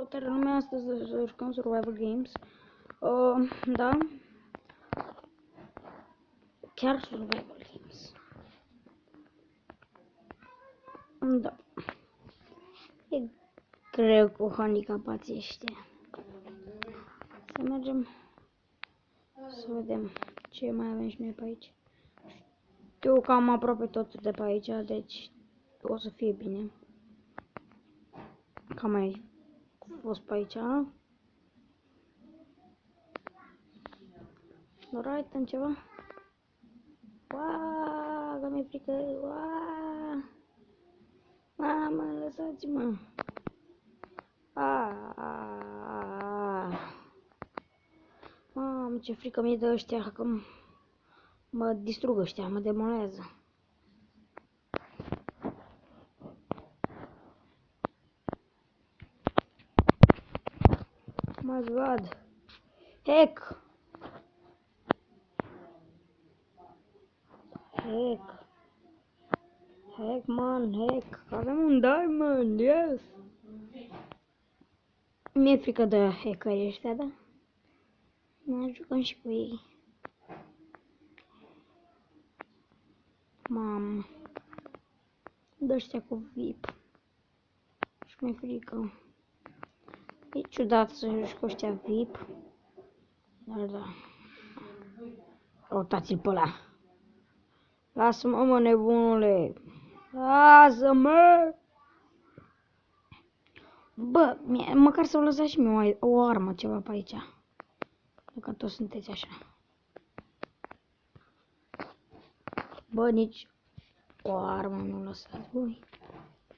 Salutare lumea, astăzi jucăm Survival Games. Da. Chiar Survival Games. Da. E greu cu handicapații ăștia. Să mergem să vedem ce mai avem și noi pe aici. Știu că am aproape tot de pe aici, deci o să fie bine. Cam mai fost pe aici. Doar uităm ceva. Uaaaa, că mi-e frică. Uaaaa. Mamă, lăsați-mă. Mamă, ce frică mi-e de ăștia, că mă distrug ăștia, mă demolează. My God. Heck. Heck, man, heck. Avem un diamond, yes. Mi-e frică de hackerii ăștia, da? Mai jucăm și cu ei. Mamă. De ăștia cu VIP. Și mi-e frică. E ciudat să joci cu ăștia VIP. Dar da. Uitați-l pe ăla. Lasă-mă, mă, nebunule. Lasă-mă! Bă, măcar să-mi lăsați și mie o armă, ceva pe aici. Dacă toți sunteți așa. Bă, nici o armă nu lăsați voi.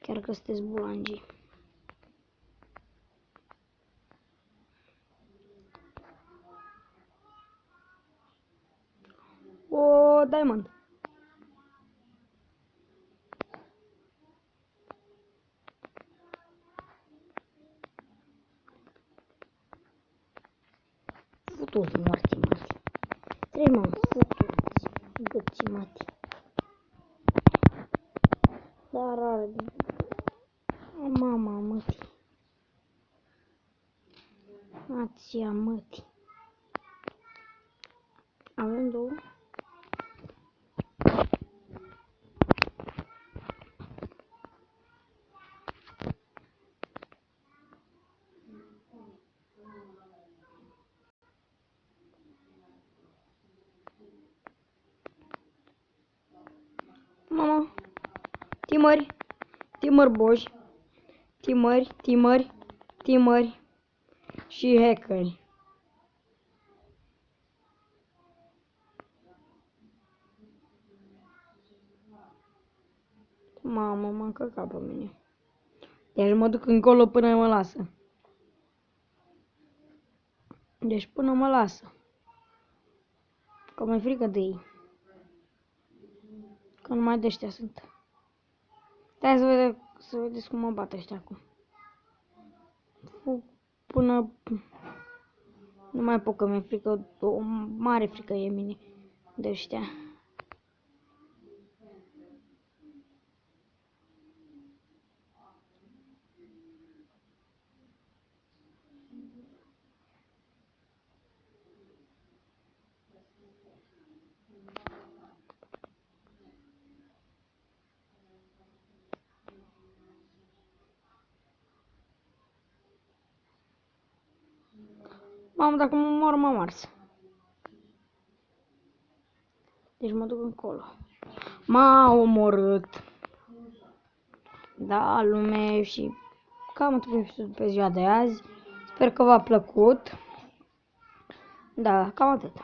Chiar că sunteți bulangii. O, diamond. Futu-ți, moarte, mati. Trei, mă, futu-ți. Găți, mati. Dar are... Mama, măti. Ația, măti. Avem două. Mama. Timări boși. Timări. Și hackeri. Mamă, m-a încălcat pe mine. Deci mă duc încolo până mă lasă. Deci până mă lasă. Că mi-e frică de ei. Că numai de ăștia sunt. Hai să vedeți cum mă bat ăștia acum. Până... Nu mai pot, că mi-e frică, o mare frică e mine de ăștia. Mamă, dacă mă mor, m-am ars. Deci mă duc încolo. M-a omorât. Da, lume, și cam atât episodul pe ziua de azi. Sper că v-a plăcut. Da, cam atât.